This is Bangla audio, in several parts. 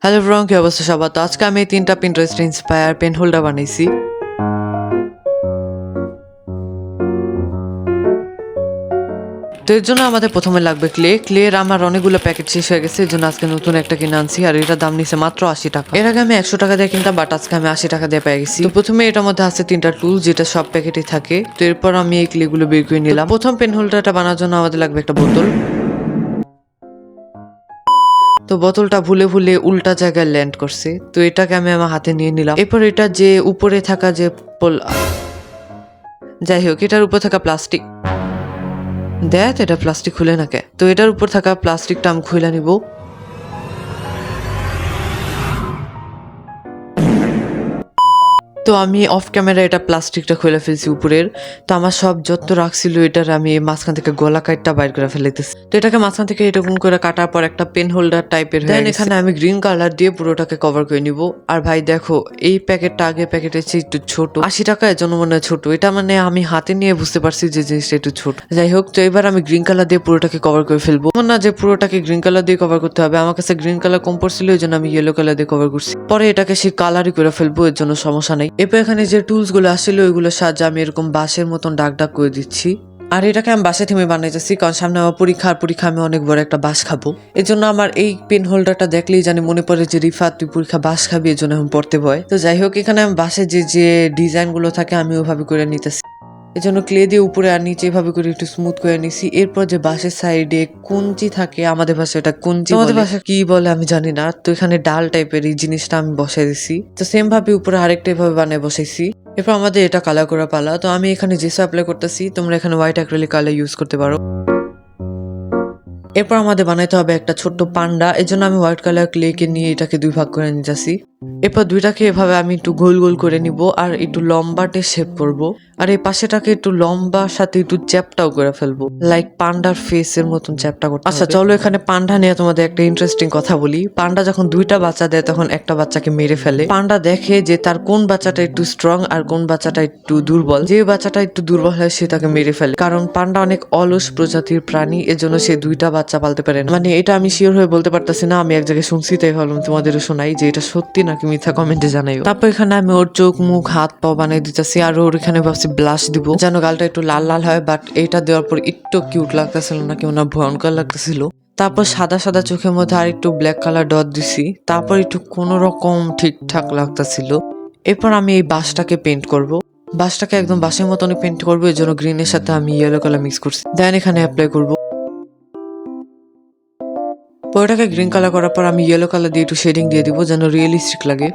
হ্যালো এভরিওয়ান, কি অবস্থা সবার? তো আজকে আমি এই তিনটা পিন্টারেস্ট ইন্সপায়ার পেন হোল্ডার বানাইছি। তো এর জন্য আমাদের প্রথমে লাগবে ক্লের আমার অনেকগুলো প্যাকেট শেষ হয়ে গেছে, এর জন্য আজকে নতুন একটা কিনে আনছি। আর এটার দাম নিছে মাত্র 80 টাকা। এর আগে আমি 100 টাকা দিয়ে কিনতাম, বাট আজকে আমি 80 টাকা দিয়ে পেয়ে গেছি। তো প্রথমে এটার মধ্যে আছে তিনটা টুল, যেটা সব প্যাকেটে থাকে। তো এরপর আমি এই ক্লেগুলো বের করে নিলাম। প্রথম পেন হোল্ডারটা বানানোর জন্য আমাদের লাগবে একটা বোতল। তো বোতলটা ভুলে ভুলে উল্টা জায়গায় ল্যান্ড করছে, তো এটাকে আমি আমার হাতে নিয়ে নিলাম। এরপর এটা যে উপরে থাকা যে যাই হোক, এটার উপর থাকা প্লাস্টিক, দেখ এটা প্লাস্টিক খুলে না কে? তো এটার উপর থাকা প্লাস্টিকটা আমি খুলে নিব। তো আমি অফ ক্যামেরা এটা প্লাস্টিকটা খুলে ফেলছি উপরের। তো আমার সব যত রাখছিল এটার আমি মাঝখান থেকে গলা কাটটা বাইর করে ফেলেতেছি। তো এটাকে মাঝখান থেকে এরকম করে কাটার পর একটা পেন হোল্ডার টাইপের হয়ে গেছে। এখানে আমি গ্রিন কালার দিয়ে পুরোটাকে কভার করে নিব। আর ভাই দেখো, এই প্যাকেটটা আগে প্যাকেটের চেয়ে একটু ছোট, 80 টাকা, এর জন্য মনে হয় ছোট। এটা মানে আমি হাতে নিয়ে বুঝতে পারছি যে জিনিসটা একটু ছোট। যাই হোক, তো এবার আমি গ্রিন কালার দিয়ে পুরোটাকে কভার করে ফেলবো। এমন না যে পুরোটাকে গ্রিন কালার দিয়ে কভার করতে হবে, আমার কাছে গ্রিন কালার কম পড়ছিল, এই জন্য আমি ইয়েলো কালার দিয়ে কভার করছি। পরে এটাকে সেই কালারই করে ফেলবো, এর জন্য সমস্যা নেই। এরপর এখানে যে টুলস গুলো আসছিল ওইগুলোর সাহায্যে আমি এরকম বাঁশের মতন ডাক ডাক করে দিচ্ছি। আর এটাকে আমি বাসে থেমে বানাইতেছি, কারণ সামনে আমার পরীক্ষা আমি অনেক বড় একটা বাস খাবো। এই জন্য আমার এই পেন হোল্ডারটা দেখলেই জানি মনে পড়ে যে রিফা তুই পরীক্ষা বাস খাবি, এর জন্য আমি পড়তে ভয়। তো যাই হোক, এখানে আমি বাসে যে ডিজাইন গুলো থাকে আমি ওইভাবে করে নিতেছি। এই জন্য ক্লে দিয়ে উপরে আর নিচে এভাবে করে একটু স্মুথ করে নিছি। এরপর যে বাঁশের সাইডে কুঞ্চি থাকে, আমাদের ভাষায় এটা কুঞ্চি, আমাদের ভাষায় কি বলে আমি জানি না। তো এখানে ডাল টাইপের এই জিনিসটা আমি বসাই দিছি। তো সেম ভাবে উপরে আরেকটা এভাবে বানিয়ে বসাইছি। এরপর আমাদের এটা কালার করা পালা। তো আমি এখানে জেসো অ্যাপ্লাই করতেছি, তোমরা এখানে হোয়াইট অ্যাক্রিলিক কালার ইউজ করতে পারো। এরপর আমাদের বানাইতে হবে একটা ছোট্ট পান্ডা, এর জন্য আমি হোয়াইট কালার ক্লেকে নিয়ে এটাকে দুই ভাগ করে নিতেছি। এরপর দুইটাকে এভাবে আমি একটু গোল গোল করে নিব আর একটু লম্বাটে শেপ করব। আর এই পাশেটাকে একটু লম্বার সাথে একটু চ্যাপটাও করে ফেলবো, লাইক পান্ডার ফেসের মতন চ্যাপটা করতে। আচ্ছা চলো, এখানে পান্ডা নিয়ে তোমাদের একটা ইন্টারেস্টিং কথা বলি। পান্ডা যখন দুইটা বাচ্চা দেয় তখন একটা বাচ্চাকে মেরে ফেলে। পান্ডা দেখে যে তার কোন বাচ্চাটা একটু স্ট্রং আর কোন বাচ্চাটা একটু দুর্বল। যে বাচ্চাটা একটু দুর্বল হয় সে তাকে মেরে ফেলে, কারণ পান্ডা অনেক অলস প্রজাতির প্রাণী, এজন্য সে দুইটা বাচ্চা পালতে পারে না। মানে এটা আমি শিওর হয়ে বলতে পারতেছি না, আমি এক জায়গায় শুনছি, তাই ভাবলাম তোমাদেরও শোনাই যে এটা সত্যি নাকি মিথ্যা, কমেন্টে জানাইও। তারপর এখানে আমি ওর চোখ মুখ হাত পা বানিয়ে দিতেছি, আর ওর এখানে ভাবছি ব্লাশ দিব যেন গালটা একটু লাল লাল হয়। বাট এটা দেওয়ার পর একটু কিউট লাগতেছিল না, কেমন ভয়ঙ্কর লাগতেছিল। তারপর সাদা সাদা চোখের মধ্যে আর একটু ব্ল্যাক কালার ডট দিছি, তারপর একটু কোনো রকম ঠিকঠাক লাগতেছিল। এরপর আমি এই বাসটাকে পেন্ট করব। বাসটাকে একদম বাসের মতনই পেন্ট করবো, এর জন্য গ্রিনের সাথে আমি ইয়েলো কালার মিক্স করছি, দেন এখানে অ্যাপ্লাই করবো। পুরোটাকে গ্রিন কালার করার পর আমি ইয়েলো কালার দিয়ে একটু শেডিং দিয়ে দিব যেন রিয়েলিস্টিক লাগে।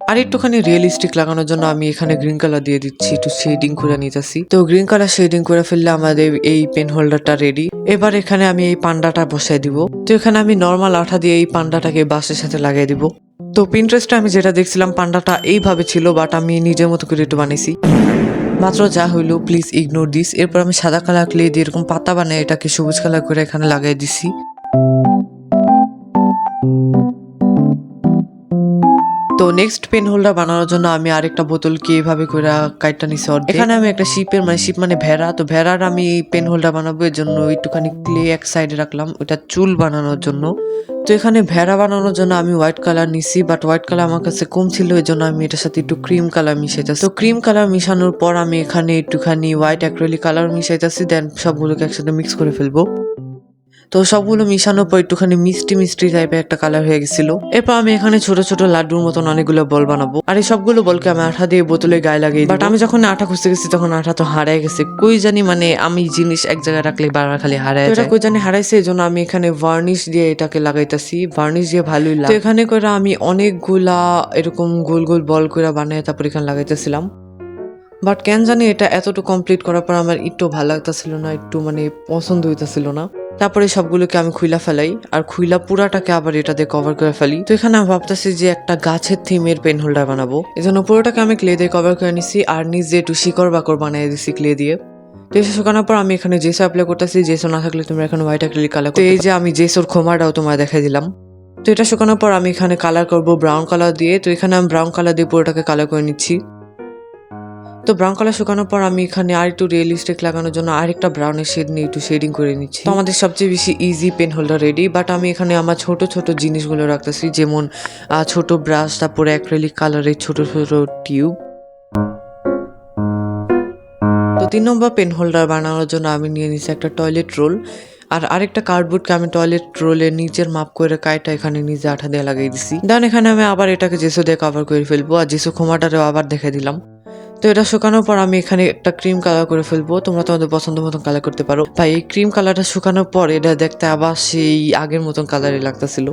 আর একটুখানি রিয়েলিস্টিক লাগানোর জন্য আমি এখানে গ্রিন কালার দিয়ে দিচ্ছি, একটু শেডিং করে নিতেছি। তো গ্রিন কালার শেডিং করে ফেললে আমাদের এই পেন হোল্ডারটা রেডি। এবার এখানে আমি এই পান্ডাটা বসাই দিব। তো এখানে আমি নর্মাল আঠা দিয়ে এই পান্ডাটাকে বাসের সাথে লাগিয়ে দিব। তো পিন্টারেস্টে আমি যেটা দেখছিলাম পান্ডাটা এইভাবে ছিল, বাট আমি নিজের মতো করে একটু বানিয়েছি। মাত্র যা হইলো, প্লিজ ইগনোর দিস। এরপর আমি সাদা কালার ক্লে দিয়ে এরকম পাতা বানিয়ে এটাকে সবুজ কালার করে এখানে লাগাই দিছি। তো নেক্সট পেন হোল্ডার বানানোর জন্য আমি আরেকটা বোতলকে এভাবে করে কাইটটা নিছি। এখানে আমি একটা শিপের শিপ মানে ভেড়া, তো ভেড়ার আমি পেন হোল্ডার বানাবো, এর জন্য একটুখানি ক্লে এক সাইডে রাখলাম, ওটা চুল বানানোর জন্য। তো এখানে ভেড়া বানানোর জন্য আমি হোয়াইট কালার নিছি, বাট হোয়াইট কালার আমার কাছে কম ছিল, এই জন্য আমি এটার সাথে একটু ক্রিম কালার মিশাইতেছি। তো ক্রিম কালার মিশানোর পর আমি এখানে একটুখানি হোয়াইট অ্যাক্রিলিক কালার মিশাইতেছি, দেন সবগুলোকে একসাথে মিক্স করে ফেলবো। তো সবগুলো মিশানোর পর একটুখানি মিষ্টি মিষ্টি টাইপের একটা কালার হয়ে গেছিল। এরপর আমি এখানে ছোট ছোট লাড্ডুর মতন অনেকগুলো বল বানাবো, আর এই সবগুলো বলকে আমি আঠা দিয়ে বোতলে গায়ে লাগিয়ে দিই। বাট আমি যখন আঠা খুঁজতে গেছি তখন আঠা তো হারাই গেছে, কই জানি, আমি জিনিস এক জায়গায় রাখলে বারবার খালি হারায় যায়, কই জানি হারাইছে। এই জন্য আমি এখানে ভার্নিশ দিয়ে এটাকে লাগাইতেছি, ভার্নিশ দিয়ে ভালোই লাগে। তো এখানে করে আমি অনেকগুলা এরকম গোল গোল বল করে বানিয়ে তারপর এখানে লাগাইতেছিলাম। বাট কেন জানি এটা এতটুকু কমপ্লিট করার পর আমার একটু ভালো লাগতেছিল না, একটু পছন্দ হইতেছিল না। তারপরে সবগুলোকে আমি খুইলা ফেলাই, আর খুইলা পুরাটাকে আবার এটা দিয়ে কভার করে ফেলি। তো এখানে আমি ভাবতেছি যে একটা গাছের থিমের পেন হোল্ডার বানাবো, এই জন্য পুরোটাকে আমি ক্লে দিয়ে কভার করে নিছি, আর নিজে একটু শিকড় বাকড় বানিয়ে দিছি ক্লে দিয়ে। তো এসে শুকানোর পর আমি এখানে জেসো অ্যাপ্লাই করতেছি, জেসো না থাকলে তোমরা এখানে হোয়াইট অ্যাক্রিলিক কালার। তো এই যে আমি জেসোর খোমাটাও তোমায় দেখাই দিলাম। তো এটা শুকানোর পর আমি এখানে কালার করবো ব্রাউন কালার দিয়ে। তো এখানে আমি ব্রাউন কালার দিয়ে পুরোটাকে কালার করে নিচ্ছি। তো ব্রাউন কালার শুকানোর পর আমি এখানে আর একটু রিয়েলিস্টিক লাগানোর জন্য আরেকটা ব্রাউনের শেড নিয়ে একটু শেডিং করে নিচ্ছি। তো আমাদের সবচেয়ে বেশি easy pen holder ready, but আমি এখানে আমার ছোট ছোট জিনিসগুলো রাখতেছি, যেমন ছোট ব্রাশ, তারপরে অ্যাক্রিলিক কালারের ছোট ছোট টিউব। তো 3 নম্বর পেন হোল্ডার বানানোর জন্য আমি নিয়ে নিচ্ছি একটা টয়লেট রোল আর আরেকটা কার্ডবোর্ডকে আমি টয়লেট রোলের নিচের মাপ করে কাইটা এখানে নিজে আঠা দিয়ে লাগিয়ে দিছি। দেন এখানে আমি আবার এটাকে জেসু দিয়ে কভার করে ফেলবো আর জেসু খোমাটারেও আবার দেখে দিলাম। তো এটা শুকানোর পর আমি এখানে একটা ক্রিম কালার করে ফেলবো, তোমরা তোমাদের পছন্দ মতন কালার করতে পারো। ভাই এই ক্রিম কালারটা শুকানোর পর এটা দেখতে আবার সেই আগের মতন কালারই লাগতেছিল।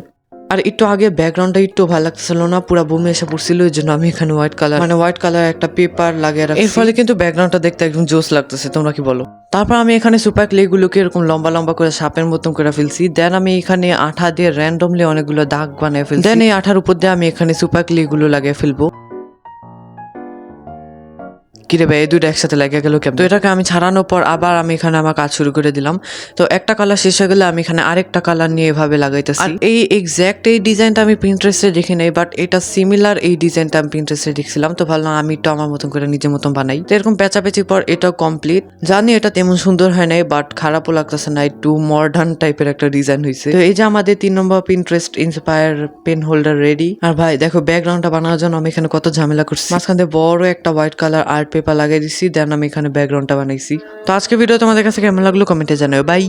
আর একটু আগে ব্যাকগ্রাউন্ডটা একটু ভালো লাগতেছিল না, পুরো বমি এসে পড়ছিল, এই জন্য আমি এখানে হোয়াইট কালার একটা পেপার লাগিয়ে রাখছি। এর ফলে কিন্তু ব্যাকগ্রাউন্ডটা দেখতে একদম জোস লাগতেছে, তোমরা কি বলো? তারপর আমি এখানে সুপার ক্লেগুলোকে এরকম লম্বা লম্বা করে সাপের মতন করে ফেলছি। দেন আমি এখানে আঠা দিয়ে র্যান্ডমলি অনেকগুলো দাগ বানিয়ে ফেলছি। দেন এই আঠার উপর দিয়ে আমি এখানে সুপার ক্লেগুলো লাগিয়ে ফেলবো। কিরে ভাই, এই দুটো একসাথে লেগে গেল কেমন? তো এটাকে আমি ছাড়ানোর পর আবার আমি এখানে আমার কাজ শুরু করে দিলাম। তো একটা কালার শেষ হয়ে গেলে আমি এখানে আরেকটা কালার নিয়ে এভাবে লাগাইতেছি। আর এই এক্স্যাক্ট এই ডিজাইনটা আমি প্রিন্টারেস্টে দেখি নাই, বাট এটা সিমিলার এই ডিজাইনটা আমি প্রিন্টারেস্টে দেখছিলাম। তো ভাবলাম আমি একটু আমার মতন করে নিজের মতন বানাই। তো এরকম পেঁচাপেচির পর এটা কমপ্লিট। জানি এটা তেমন সুন্দর হয় নাই, বাট খারাপও লাগতেছে না, একটু মডার্ন টাইপের একটা ডিজাইন হয়েছে। তো এই যে আমাদের 3 নম্বর Pinterest inspire pen holder ready. আর ভাই দেখো ব্যাকগ্রাউন্ডটা বানানোর জন্য আমি এখানে কত ঝামেলা করছি। মাঝখান দিয়ে বড় একটা হোয়াইট কালার আর্ট পেপার লাগিয়ে দিচ্ছি, দেন আমি এখানে ব্যাকগ্রাউন্ডটা বানাইছি। তো আজকে ভিডিও তোমাদের কাছে কেমন লাগলো কমেন্টে জানাও। বাই।